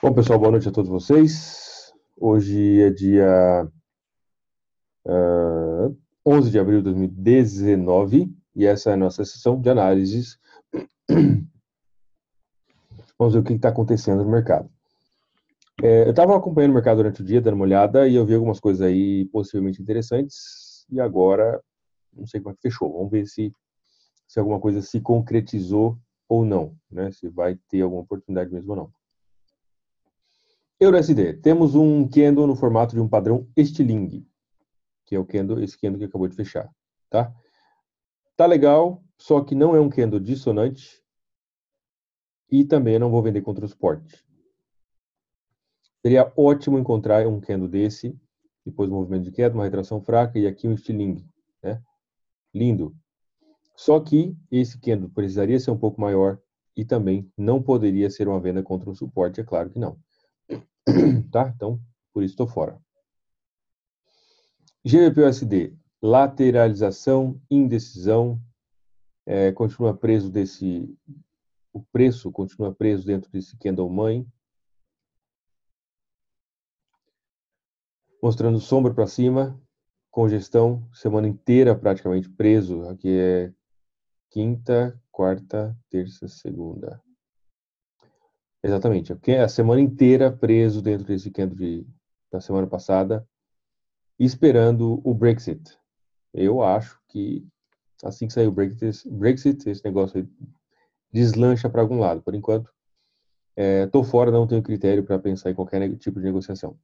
Bom, pessoal, boa noite a todos vocês. Hoje é dia 11 de abril de 2019 e essa é a nossa sessão de análises. Vamos ver o que está acontecendo no mercado. Eu estava acompanhando o mercado durante o dia, dando uma olhada, e eu vi algumas coisas aí possivelmente interessantes, e agora não sei como é que fechou. Vamos ver se alguma coisa se concretizou ou não, né? Se vai ter alguma oportunidade mesmo ou não. EURUSD, temos um candle no formato de um padrão estilingue, que é esse candle que acabou de fechar, tá? Tá legal, só que não é um candle dissonante e também não vou vender contra o suporte. Seria ótimo encontrar um candle desse, depois um movimento de queda, uma retração fraca e aqui um estilingue, né? Lindo. Só que esse candle precisaria ser um pouco maior e também não poderia ser uma venda contra um suporte, é claro que não. Tá? Então, por isso estou fora. GBP/USD, lateralização, indecisão, continua preso o preço continua preso dentro desse candle mãe, mostrando sombra para cima, congestão, semana inteira praticamente preso, aqui é quinta, quarta, terça, segunda. Exatamente, a semana inteira preso dentro desse candle da semana passada, esperando o Brexit. Eu acho que assim que sair o Brexit, esse negócio aí deslancha para algum lado. Por enquanto, estou fora, não tenho critério para pensar em qualquer tipo de negociação.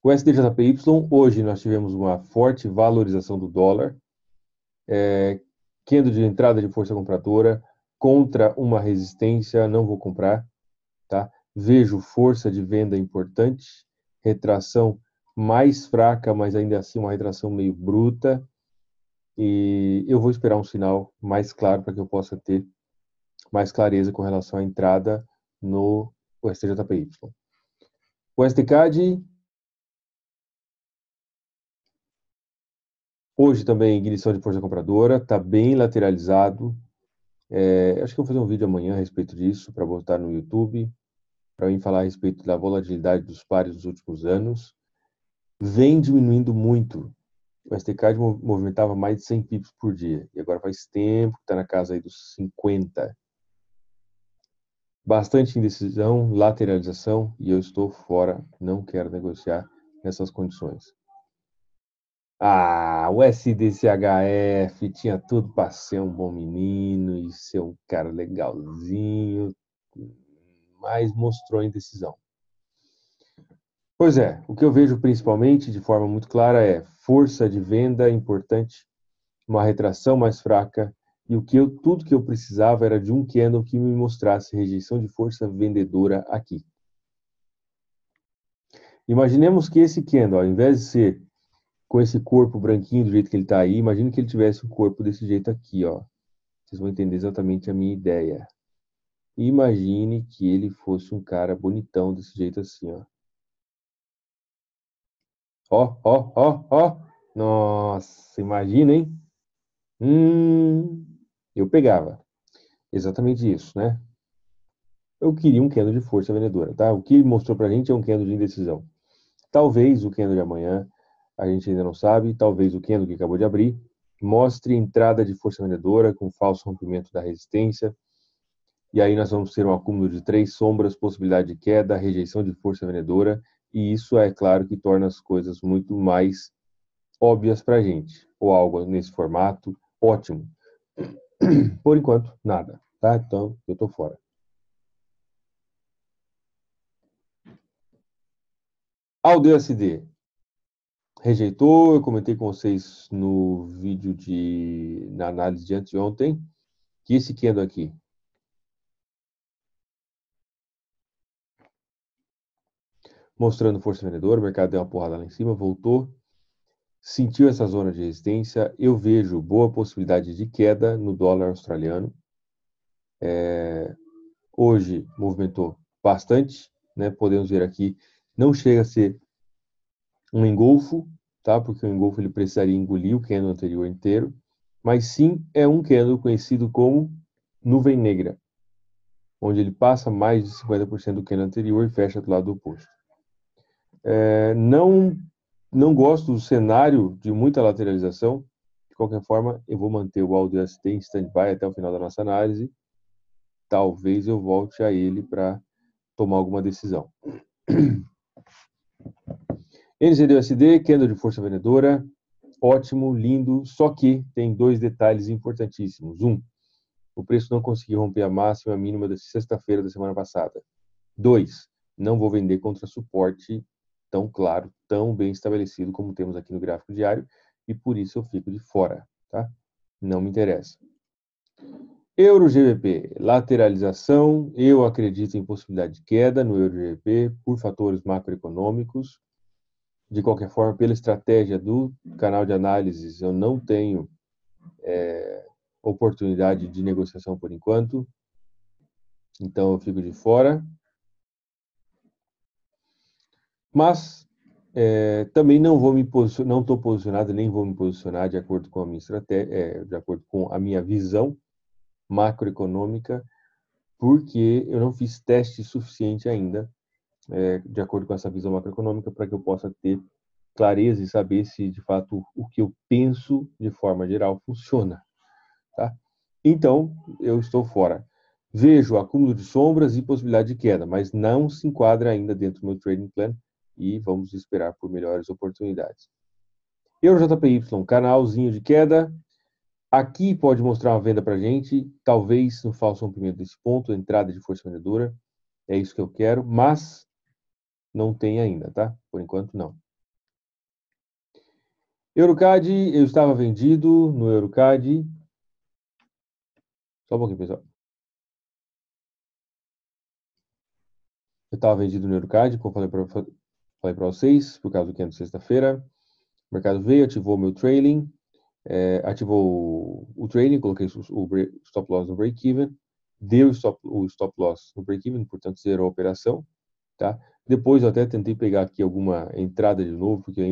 O SDJPY, hoje nós tivemos uma forte valorização do dólar, candle de entrada de força compradora contra uma resistência, não vou comprar, tá? Vejo força de venda importante, retração mais fraca, mas ainda assim uma retração meio bruta, e eu vou esperar um sinal mais claro para que eu possa ter mais clareza com relação à entrada no STJPY. O STCAD, hoje também ignição de força compradora, está bem lateralizado. Acho que eu vou fazer um vídeo amanhã a respeito disso, para botar no YouTube, para mim falar a respeito da volatilidade dos pares dos últimos anos. Vem diminuindo muito. O STCAD movimentava mais de 100 pips por dia, e agora faz tempo que está na casa aí dos 50. Bastante indecisão, lateralização, e eu estou fora, não quero negociar nessas condições. O SDCHF tinha tudo para ser um bom menino e ser um cara legalzinho, mas mostrou indecisão. Pois é, o que eu vejo principalmente de forma muito clara é força de venda importante, uma retração mais fraca, e tudo que eu precisava era de um candle que me mostrasse rejeição de força vendedora aqui. Imaginemos que esse candle, ao invés de ser com esse corpo branquinho do jeito que ele está aí, imagine que ele tivesse um corpo desse jeito aqui, ó. Vocês vão entender exatamente a minha ideia. Imagine que ele fosse um cara bonitão desse jeito assim, ó. Ó, ó, ó, ó. Nossa, imagina, hein? Eu pegava. Exatamente isso, né? Eu queria um candle de força vendedora, tá? O que ele mostrou pra gente é um candle de indecisão. Talvez o candle de amanhã, a gente ainda não sabe, talvez o candle que acabou de abrir, mostre entrada de força vendedora com falso rompimento da resistência, e aí nós vamos ter um acúmulo de 3 sombras, possibilidade de queda, rejeição de força vendedora, e isso é claro que torna as coisas muito mais óbvias para a gente, ou algo nesse formato, ótimo. Por enquanto, nada, tá? Então, eu tô fora. AUDUSD, rejeitou, eu comentei com vocês no vídeo na análise de anteontem, que esse candle aqui, mostrando força vendedora, o mercado deu uma porrada lá em cima, voltou, sentiu essa zona de resistência, eu vejo boa possibilidade de queda no dólar australiano. Hoje movimentou bastante, né? Podemos ver aqui, não chega a ser um engolfo, tá? Porque o engolfo ele precisaria engolir o candle anterior inteiro, mas sim é um candle conhecido como nuvem negra. onde ele passa mais de 50% do candle anterior e fecha do lado oposto. Não gosto do cenário de muita lateralização. De qualquer forma, eu vou manter o AUDST em stand-by até o final da nossa análise. Talvez eu volte a ele para tomar alguma decisão. NZD-USD, candle de força vendedora, ótimo, lindo, só que tem dois detalhes importantíssimos. O preço não conseguiu romper a máxima e a mínima da sexta-feira da semana passada. 2, não vou vender contra suporte tão claro, tão bem estabelecido como temos aqui no gráfico diário, e por isso eu fico de fora, tá? Não me interessa. Euro GBP, lateralização, eu acredito em possibilidade de queda no Euro GBP por fatores macroeconômicos. De qualquer forma, pela estratégia do canal de análises, eu não tenho oportunidade de negociação por enquanto, então eu fico de fora. Mas também não estou posicionado, nem vou me posicionar de acordo com a minha estratégia, de acordo com a minha visão macroeconômica, porque eu não fiz teste suficiente ainda, de acordo com essa visão macroeconômica, para que eu possa ter clareza e saber se de fato o que eu penso de forma geral funciona, tá? Então, eu estou fora. Vejo acúmulo de sombras e possibilidade de queda, mas não se enquadra ainda dentro do meu trading plan e vamos esperar por melhores oportunidades. Euro JPY, canalzinho de queda. Aqui pode mostrar uma venda para a gente, talvez no falso rompimento desse ponto, entrada de força vendedora. É isso que eu quero, mas não tem ainda, tá? Por enquanto, não. Eurocad, eu estava vendido no Eurocad. Só um pouquinho, pessoal. Eu estava vendido no Eurocad, como falei para vocês, por causa do que é de sexta-feira. O mercado veio, ativou meu trailing, ativou o trailing, coloquei o stop loss no break-even, deu o stop loss no break-even, portanto zerou a operação, tá? Depois eu até tentei pegar aqui alguma entrada de novo, porque eu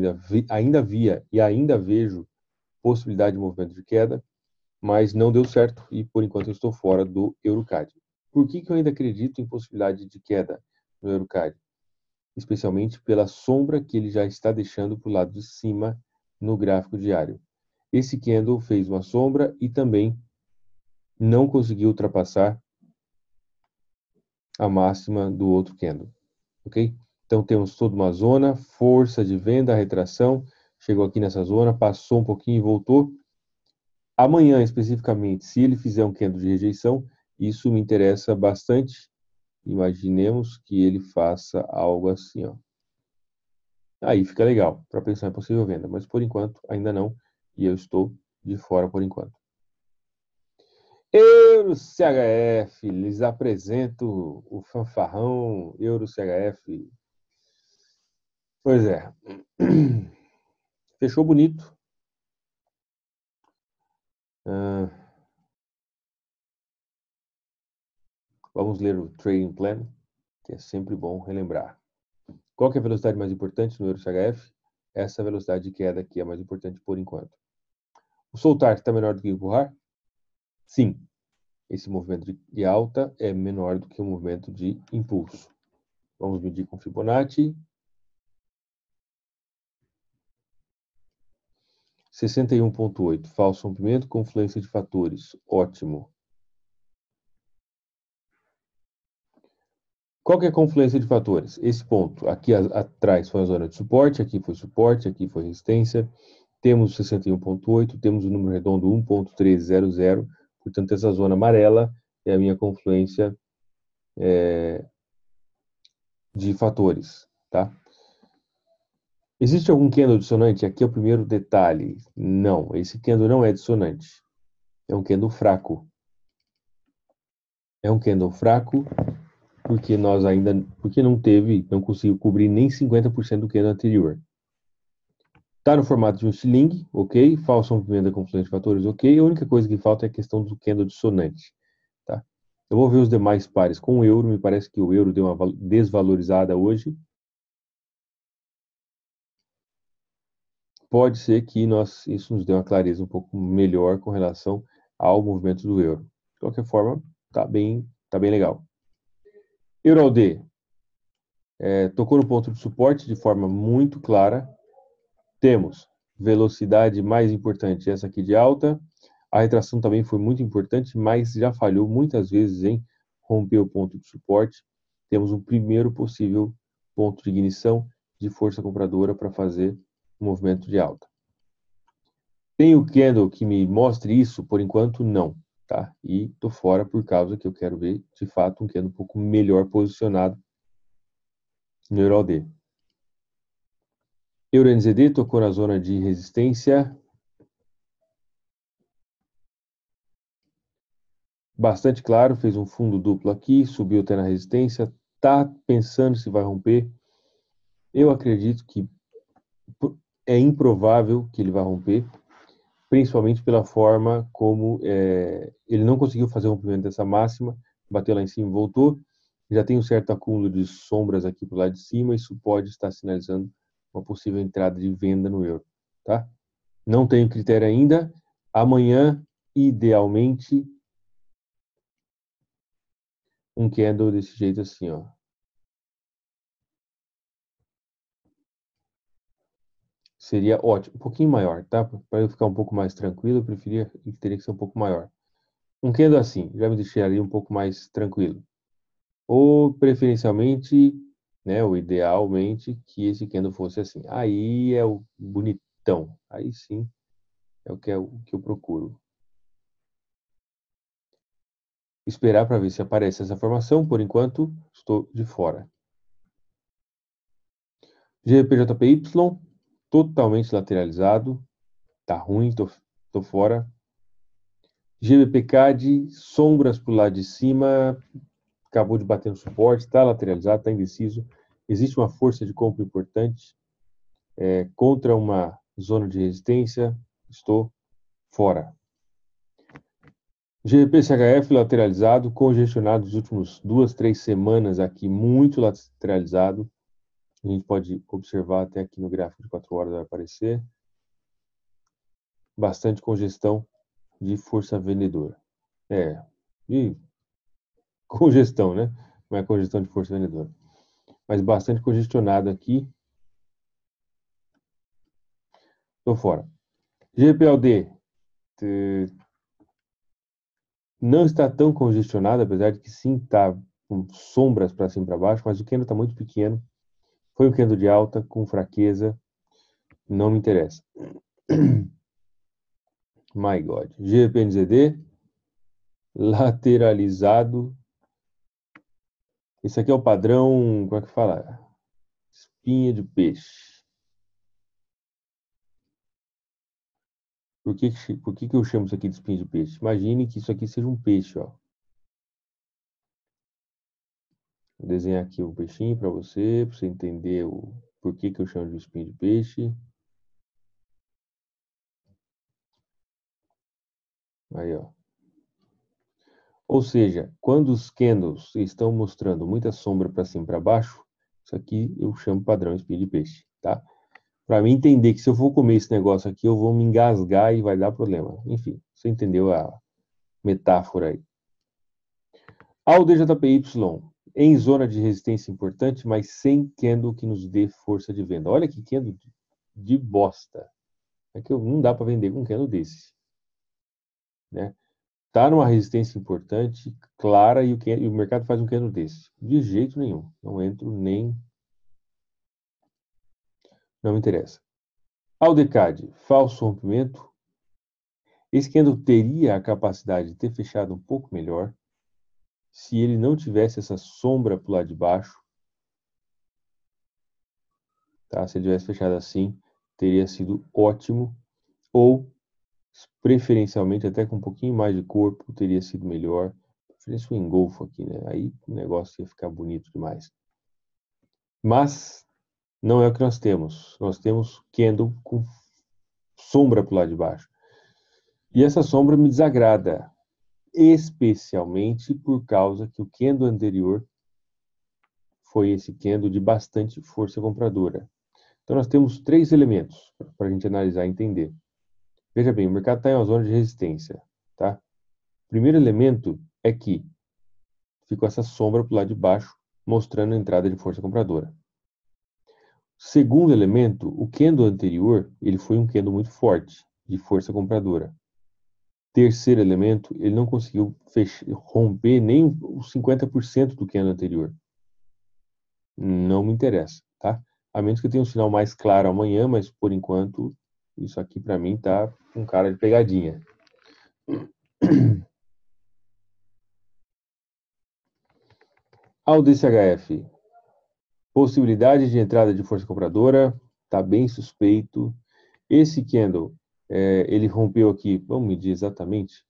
ainda via e ainda vejo possibilidade de movimento de queda, mas não deu certo e por enquanto eu estou fora do Eurocad. Por que eu ainda acredito em possibilidade de queda no Eurocad? Especialmente pela sombra que ele já está deixando para o lado de cima no gráfico diário. Esse candle fez uma sombra e também não conseguiu ultrapassar a máxima do outro candle, ok? Então temos toda uma zona, força de venda, retração, chegou aqui nessa zona, passou um pouquinho e voltou. Amanhã, especificamente, se ele fizer um candle de rejeição, isso me interessa bastante. Imaginemos que ele faça algo assim, ó. Aí fica legal para pensar em possível venda, mas por enquanto ainda não, e eu estou de fora por enquanto. Euro CHF, lhes apresento o fanfarrão Euro CHF. Pois é, fechou bonito. Vamos ler o Trading Plan, que é sempre bom relembrar. Qual que é a velocidade mais importante no Euro CHF? Essa velocidade de queda aqui é a mais importante por enquanto. O soltar está menor do que o empurrar? Sim. Esse movimento de alta é menor do que o movimento de impulso. Vamos medir com Fibonacci. 61,8. Falso rompimento, confluência de fatores. Ótimo. Qual que é a confluência de fatores? Esse ponto. Aqui atrás foi a zona de suporte, aqui foi resistência. Temos 61,8, temos o número redondo 1,300. Portanto, essa zona amarela é a minha confluência de fatores, tá? Existe algum candle dissonante? Aqui é o primeiro detalhe. Não, esse candle não é dissonante. É um candle fraco. É um candle fraco porque não conseguiu cobrir nem 50% do candle anterior. Está no formato de um estilingue, ok? Falso rompimento da confluência de fatores, ok? A única coisa que falta é a questão do candle dissonante, tá? Eu vou ver os demais pares com o euro. Me parece que o euro deu uma desvalorizada hoje. Pode ser que isso nos dê uma clareza um pouco melhor com relação ao movimento do euro. De qualquer forma, tá bem legal. EURALD tocou no ponto de suporte de forma muito clara. Temos velocidade mais importante, essa aqui de alta. A retração também foi muito importante, mas já falhou muitas vezes em romper o ponto de suporte. Temos um primeiro possível ponto de ignição de força compradora para fazer um movimento de alta. Tem o candle que me mostre isso? Por enquanto, não. Tá? E estou fora por causa que eu quero ver, de fato, um candle um pouco melhor posicionado no EURALD. EURNZD tocou na zona de resistência. Bastante claro, fez um fundo duplo aqui, subiu até na resistência, tá pensando se vai romper. Eu acredito que é improvável que ele vá romper, principalmente pela forma como ele não conseguiu fazer o rompimento dessa máxima, bateu lá em cima e voltou. Já tem um certo acúmulo de sombras aqui pro lado de cima, isso pode estar sinalizando uma possível entrada de venda no euro, tá? Não tenho critério ainda. Amanhã, idealmente, um candle desse jeito assim, ó. Seria ótimo. Um pouquinho maior, tá? Para eu ficar um pouco mais tranquilo, eu preferia que teria que ser um pouco maior. Um candle assim, já me deixaria um pouco mais tranquilo. Ou preferencialmente, né, ou idealmente, que esse candle fosse assim. Aí é o bonitão. Aí sim é o que eu procuro. Esperar para ver se aparece essa formação. Por enquanto, estou de fora. GBPJPY, totalmente lateralizado. Tá ruim, tô fora. GBPCAD, sombras para o lado de cima. Acabou de bater no suporte, está lateralizado, está indeciso. Existe uma força de compra importante contra uma zona de resistência. Estou fora. GBP-CHF lateralizado, congestionado nos últimos 2, 3 semanas aqui, muito lateralizado. A gente pode observar até aqui no gráfico de 4 horas vai aparecer. Bastante congestão de força vendedora. E congestão, né? Não é congestão de força vendedora. Mas bastante congestionado aqui. Estou fora. GPLD não está tão congestionado, apesar de que sim está com sombras para cima e para baixo, mas o candle está muito pequeno. Foi um candle de alta, com fraqueza. Não me interessa. My God. GPNZD lateralizado. Esse aqui é o padrão, como é que fala? Espinha de peixe. Por que eu chamo isso aqui de espinha de peixe? Imagine que isso aqui seja um peixe, ó. Vou desenhar aqui o peixinho para você entender o por que eu chamo de espinha de peixe. Aí, ó. Ou seja, quando os candles estão mostrando muita sombra para cima e para baixo, isso aqui eu chamo padrão espinha de peixe, tá? Para mim entender que se eu for comer esse negócio aqui, eu vou me engasgar e vai dar problema. Enfim, você entendeu a metáfora aí. Ao DJPY em zona de resistência importante, mas sem candle que nos dê força de venda. Olha que candle de bosta. É que não dá para vender com um candle desse, né? Tá numa resistência importante, clara, e o mercado faz um candle desse. De jeito nenhum. Não entro nem... Não me interessa. Aldecad, falso rompimento. Esse candle teria a capacidade de ter fechado um pouco melhor se ele não tivesse essa sombra para o lado de baixo. Tá? Se ele tivesse fechado assim, teria sido ótimo. Ou, preferencialmente, até com um pouquinho mais de corpo, teria sido melhor. Preferência um engolfo aqui, né? Aí o negócio ia ficar bonito demais. Mas não é o que nós temos. Nós temos candle com sombra para o lado de baixo. E essa sombra me desagrada, especialmente por causa que o candle anterior foi esse candle de bastante força compradora. Então nós temos 3 elementos para a gente analisar e entender. Veja bem, o mercado está em uma zona de resistência, tá? O primeiro elemento é que ficou essa sombra para o lado de baixo mostrando a entrada de força compradora. Segundo elemento, o candle anterior, ele foi um candle muito forte, de força compradora. Terceiro elemento, ele não conseguiu romper nem os 50% do candle anterior. Não me interessa, tá? A menos que eu tenha um sinal mais claro amanhã, mas por enquanto, isso aqui para mim tá com cara de pegadinha. Ao DCHF, possibilidade de entrada de força compradora, tá bem suspeito. Esse candle, ele rompeu aqui, vamos medir exatamente,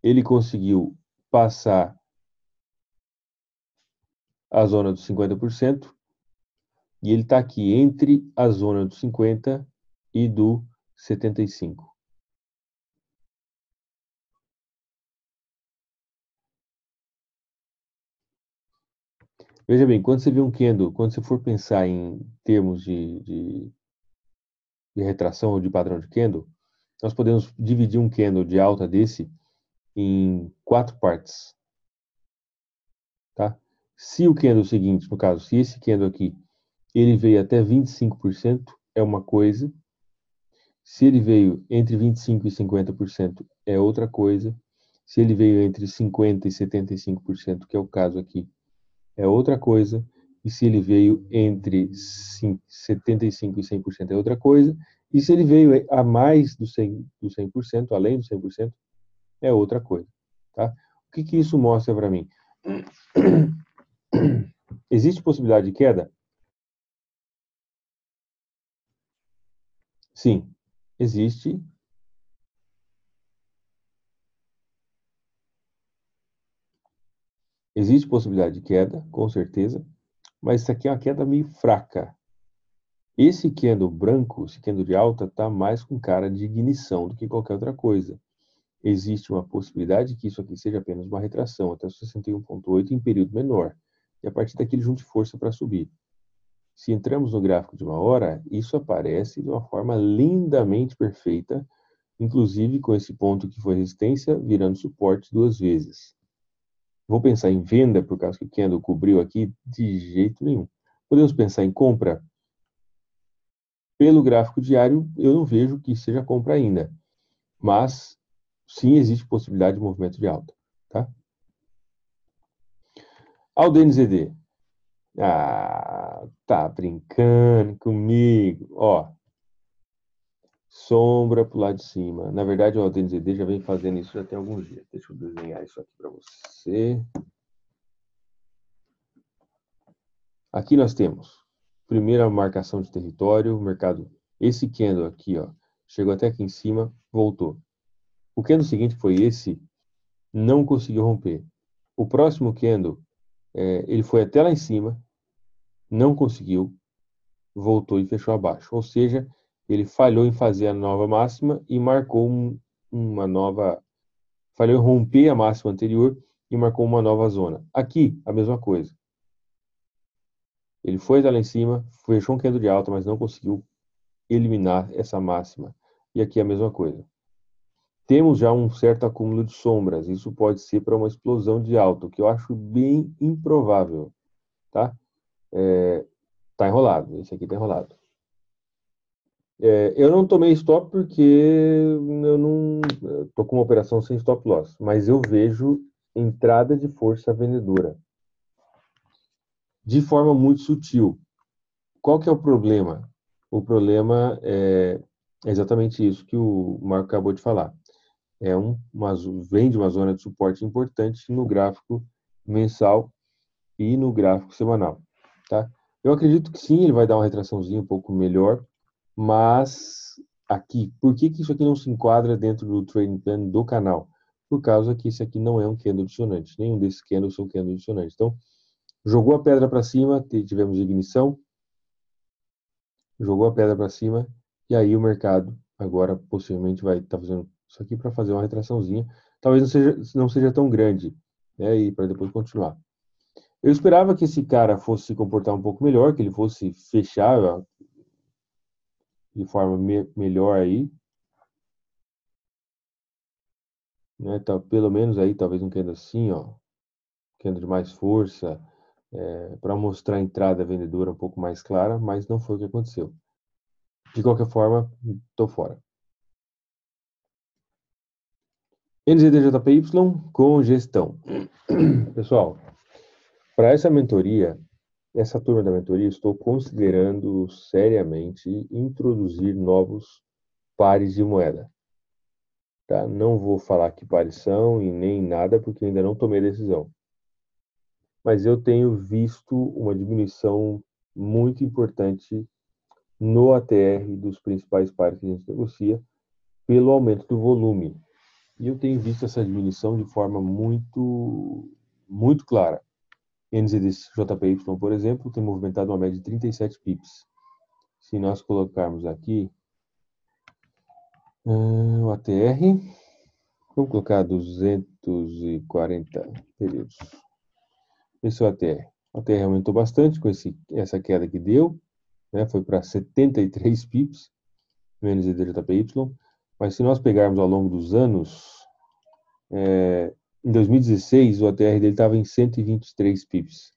ele conseguiu passar a zona dos 50%, e ele está aqui entre a zona dos 50 e do 75. Veja bem, quando você vê um candle, quando você for pensar em termos de retração ou de padrão de candle, nós podemos dividir um candle de alta desse em 4 partes, tá? Se o candle seguinte, no caso, se esse candle aqui, ele veio até 25%, é uma coisa. Se ele veio entre 25% e 50%, é outra coisa. Se ele veio entre 50% e 75%, que é o caso aqui, é outra coisa. E se ele veio entre 75% e 100%, é outra coisa. E se ele veio a mais do 100%, além do 100%, é outra coisa. Tá? O que que isso mostra para mim? Existe possibilidade de queda? Sim, existe. Existe possibilidade de queda, com certeza, mas isso aqui é uma queda meio fraca. Esse candle branco, esse candle de alta, está mais com cara de ignição do que qualquer outra coisa. Existe uma possibilidade que isso aqui seja apenas uma retração até 61,8 em período menor, e a partir daqui ele junte força para subir. Se entramos no gráfico de uma hora, isso aparece de uma forma lindamente perfeita, inclusive com esse ponto que foi resistência virando suporte 2 vezes. Vou pensar em venda por causa que o candle cobriu aqui? De jeito nenhum. Podemos pensar em compra? Pelo gráfico diário, eu não vejo que seja compra ainda, mas sim existe possibilidade de movimento de alta, tá? Ao DNZD. Ah, tá brincando comigo. Ó, sombra pro lado de cima. Na verdade, o DNZD já vem fazendo isso já tem alguns dias. Deixa eu desenhar isso aqui para você. Aqui nós temos primeira marcação de território, mercado. Esse candle aqui, ó, chegou até aqui em cima, voltou. O candle seguinte foi esse, não conseguiu romper. O próximo candle, ele foi até lá em cima, não conseguiu, voltou e fechou abaixo. Ou seja, ele falhou em fazer a nova máxima e marcou uma nova. Falhou em romper a máxima anterior e marcou uma nova zona. Aqui, a mesma coisa. Ele foi até lá em cima, fechou um candle de alta, mas não conseguiu eliminar essa máxima. E aqui a mesma coisa. Temos já um certo acúmulo de sombras. Isso pode ser para uma explosão de alta, o que eu acho bem improvável, tá? Tá enrolado. Esse aqui tá enrolado. Eu não tomei stop porque eu não tô com uma operação sem stop loss, mas eu vejo entrada de força vendedora de forma muito sutil. Qual que é o problema? O problema é exatamente isso que o Marco acabou de falar. Vem de uma zona de suporte importante no gráfico mensal e no gráfico semanal, tá? Eu acredito que sim, ele vai dar uma retraçãozinha um pouco melhor, mas aqui, por que que isso aqui não se enquadra dentro do trading plan do canal? Por causa que esse aqui não é um candle dissonante, nenhum desses candles são candles dissonantes. Então, jogou a pedra para cima, tivemos ignição, jogou a pedra para cima, e aí o mercado agora possivelmente vai estar fazendo isso aqui para fazer uma retraçãozinha. Talvez não seja tão grande, né? E para depois continuar. Eu esperava que esse cara fosse se comportar um pouco melhor, que ele fosse fechar de forma melhor aí, né? Tá, pelo menos aí, talvez um candle assim, ó, candle de mais força, para mostrar a entrada vendedora um pouco mais clara, mas não foi o que aconteceu. De qualquer forma, estou fora. NZDJPY com gestão. Pessoal, para essa mentoria, essa turma da mentoria, estou considerando seriamente introduzir novos pares de moeda. Tá? Não vou falar que pares são e nem nada, porque ainda não tomei decisão. Mas eu tenho visto uma diminuição muito importante no ATR dos principais pares que a gente negocia, pelo aumento do volume. E eu tenho visto essa diminuição de forma muito clara. NZDJPY, por exemplo, tem movimentado uma média de 37 pips. Se nós colocarmos aqui o ATR, vamos colocar 240 períodos. Esse é o ATR. O ATR aumentou bastante com essa queda que deu, né? Foi para 73 pips no NZDJPY. Mas se nós pegarmos ao longo dos anos, em 2016 o ATR dele estava em 123 pips.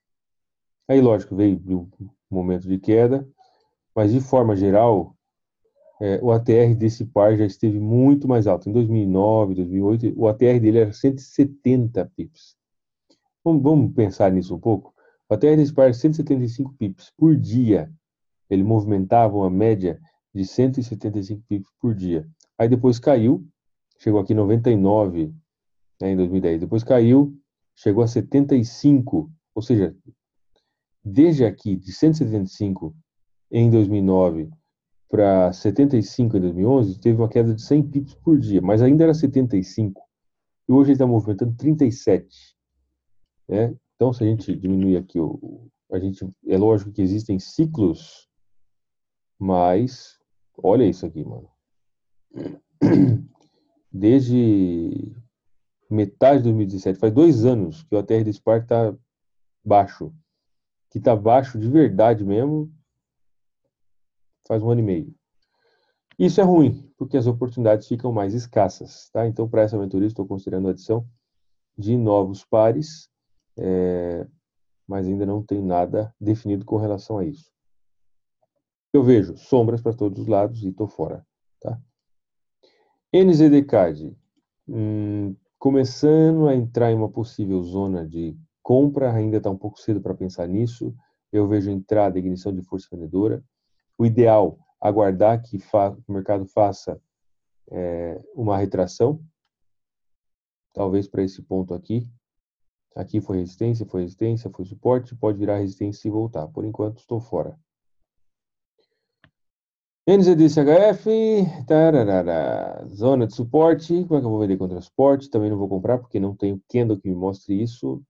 Aí, lógico, veio um momento de queda, mas de forma geral, o ATR desse par já esteve muito mais alto. Em 2009, 2008, o ATR dele era 170 pips. Vamos pensar nisso um pouco? O ATR desse par era 175 pips por dia. Ele movimentava uma média de 175 pips por dia. Aí depois caiu, chegou aqui 99, né, em 2010. Depois caiu, chegou a 75. Ou seja, desde aqui, de 175 em 2009 para 75 em 2011, teve uma queda de 100 pips por dia, mas ainda era 75. E hoje ele está movimentando 37. Né? Então, se a gente diminuir aqui, é lógico que existem ciclos, mas olha isso aqui, mano. Desde metade de 2017, faz 2 anos que o ATR desse par está baixo. Que está baixo de verdade mesmo, faz 1 ano e meio. Isso é ruim, porque as oportunidades ficam mais escassas, tá? Então, para essa mentoria, estou considerando a adição de novos pares, mas ainda não tem nada definido com relação a isso. Eu vejo sombras para todos os lados e estou fora, tá? NZDCAD, começando a entrar em uma possível zona de compra, ainda está um pouco cedo para pensar nisso. Eu vejo entrada e ignição de força vendedora. O ideal, aguardar que o mercado faça uma retração, talvez para esse ponto aqui. Aqui foi resistência, foi suporte, pode virar resistência e voltar. Por enquanto, estou fora. NZDCHF, zona de suporte. Como é que eu vou vender contra suporte? Também não vou comprar, porque não tenho candle que me mostre isso.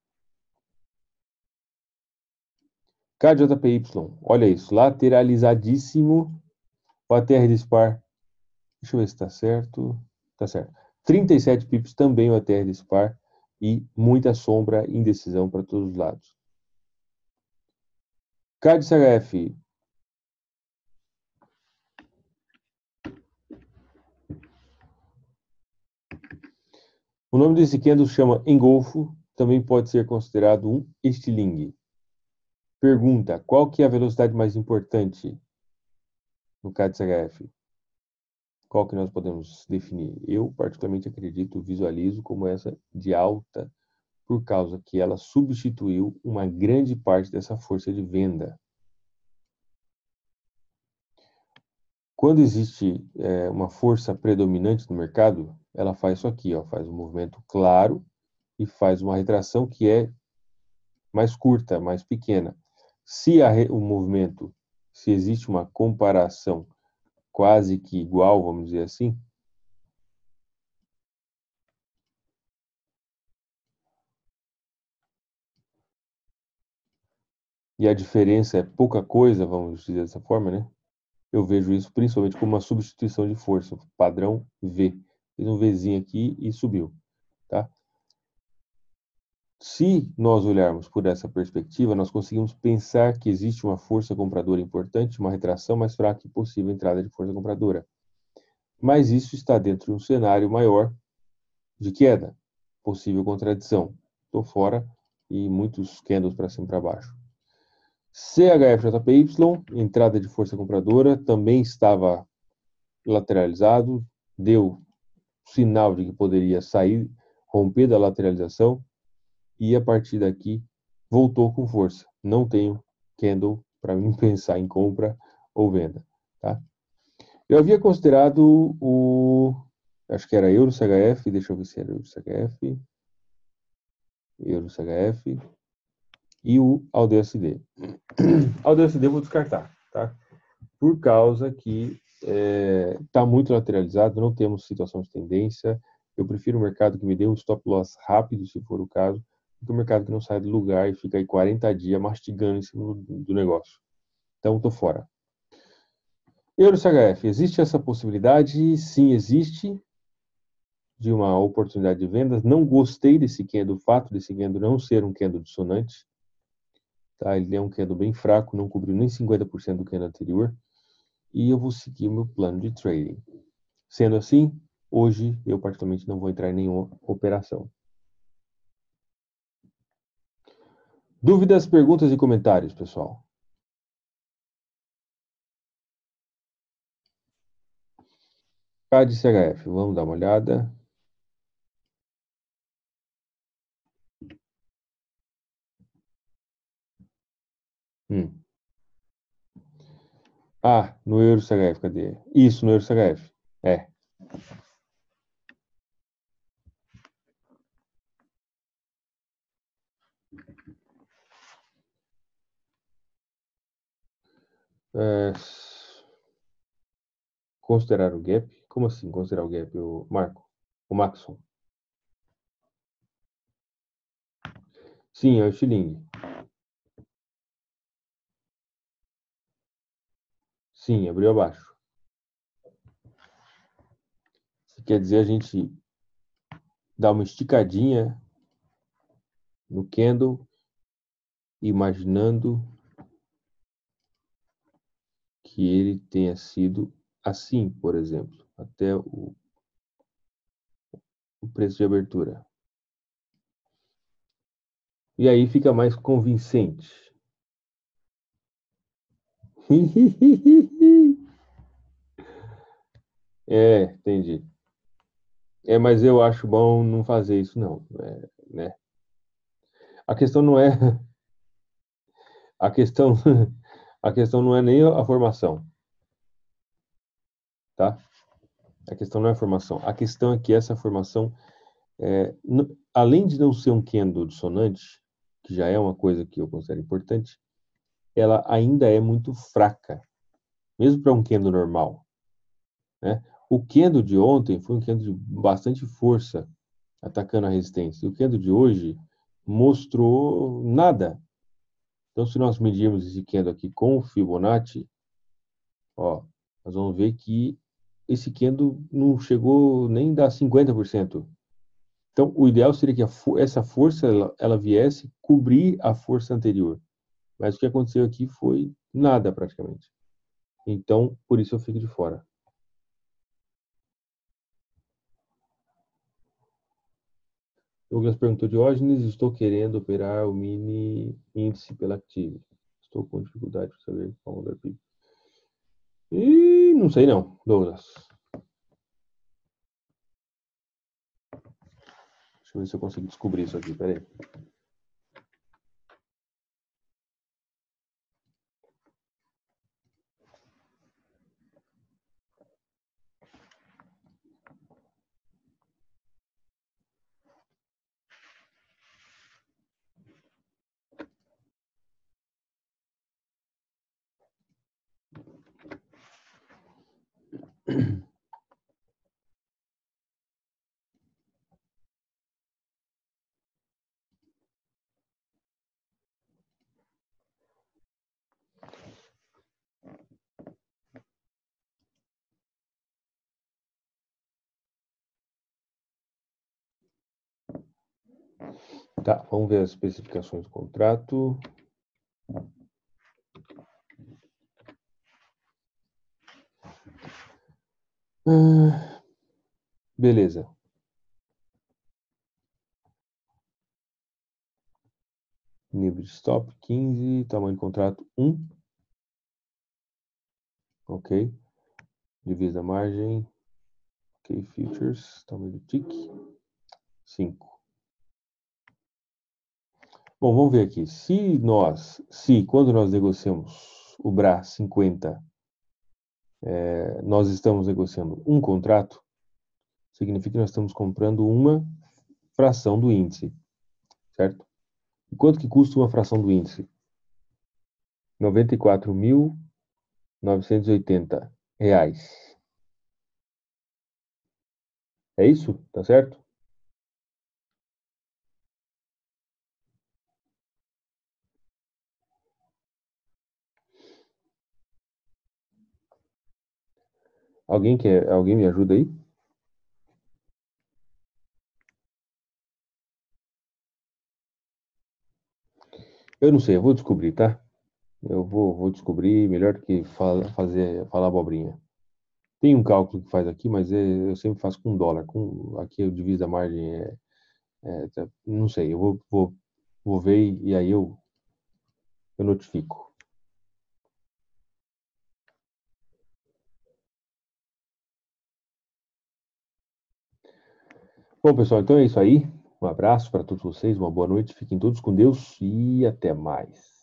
KJPY, olha isso, lateralizadíssimo. O ATR dispar, deixa eu ver se está certo. Está certo. 37 pips também o ATR dispar e muita sombra e indecisão para todos os lados. CAD-CHF. O nome desse candle chama engolfo, também pode ser considerado um estilingue. Pergunta, qual que é a velocidade mais importante no CAD-CHF? Qual que nós podemos definir? Eu, particularmente, acredito, visualizo como essa de alta, por causa que ela substituiu uma grande parte dessa força de venda. Quando existe uma força predominante no mercado, ela faz isso aqui, ó, faz um movimento claro e faz uma retração que é mais curta, mais pequena. Se o movimento, se existe uma comparação quase que igual, vamos dizer assim, e a diferença é pouca coisa, vamos dizer dessa forma, né? Eu vejo isso principalmente como uma substituição de força, padrão V. Fez um Vzinho aqui e subiu, tá? Se nós olharmos por essa perspectiva, nós conseguimos pensar que existe uma força compradora importante, uma retração mais fraca e possível entrada de força compradora. Mas isso está dentro de um cenário maior de queda, possível contradição. Estou fora, e muitos candles para cima e para baixo. CHFJPY, entrada de força compradora, também estava lateralizado, deu sinal de que poderia sair, romper da lateralização, e a partir daqui voltou com força. Não tenho candle para mim pensar em compra ou venda, tá? Eu havia considerado acho que era Euro CHF, deixa eu ver se era Euro CHF e o AUDUSD. AUDUSD eu vou descartar, tá? Por causa que está muito lateralizado, não temos situação de tendência. Eu prefiro o mercado que me dê um stop loss rápido, se for o caso, do que o mercado que não sai do lugar e fica aí 40 dias mastigando em cima do negócio. Então, estou fora. Euro CHF, existe essa possibilidade? Sim, existe, de uma oportunidade de vendas. Não gostei desse candle, do fato desse candle não ser um candle dissonante. Tá? Ele é um candle bem fraco, não cobriu nem 50% do candle anterior. E eu vou seguir o meu plano de trading. Sendo assim, hoje eu particularmente não vou entrar em nenhuma operação. Dúvidas, perguntas e comentários, pessoal? CAD CHF, vamos dar uma olhada. Ah, no Euro CHF, cadê? Isso, no Euro CHF. É, considerar o gap? Como assim considerar o gap, Marco? O Maxon? Sim, é o estilingue. Sim, abriu abaixo. Isso quer dizer a gente dar uma esticadinha no candle, imaginando que ele tenha sido assim, por exemplo, até o preço de abertura. E aí fica mais convincente. Entendi. Mas eu acho bom não fazer isso, não. Né? A questão não é. A questão, a questão não é nem a formação, tá? A questão não é a formação. A questão é que essa formação, além de não ser um candle dissonante, que já é uma coisa que eu considero importante, ela ainda é muito fraca, mesmo para um candle normal, né? O candle de ontem foi um candle de bastante força, atacando a resistência. E o candle de hoje mostrou nada. Então, se nós medirmos esse candle aqui com o Fibonacci, ó, nós vamos ver que esse candle não chegou nem a dar 50%. Então, o ideal seria que essa força ela viesse cobrir a força anterior. Mas o que aconteceu aqui foi nada, praticamente. Então, por isso eu fico de fora. Douglas perguntou: Diógenes, estou querendo operar o mini índice pela Active. Estou com dificuldade para saber qual é o PIB. E não sei não, Douglas. Deixa eu ver se eu consigo descobrir isso aqui, peraí. Tá, vamos ver as especificações do contrato. Beleza. Nível de stop 15, tamanho de contrato 1. Ok. Divisa margem. Ok, futures, tamanho do tick 5. Bom, vamos ver aqui. Quando nós negociamos o BRA 50, nós estamos negociando um contrato, significa que nós estamos comprando uma fração do índice, certo? E quanto que custa uma fração do índice? R$ 94.980. É isso? Tá certo? Alguém me ajuda aí? Eu não sei, eu vou descobrir, tá? Eu vou descobrir melhor do que falar abobrinha. Tem um cálculo que faz aqui, mas eu sempre faço com dólar. Aqui eu diviso a margem. Não sei, vou ver e aí eu notifico. Bom, pessoal, então é isso aí. Um abraço para todos vocês, uma boa noite, fiquem todos com Deus e até mais.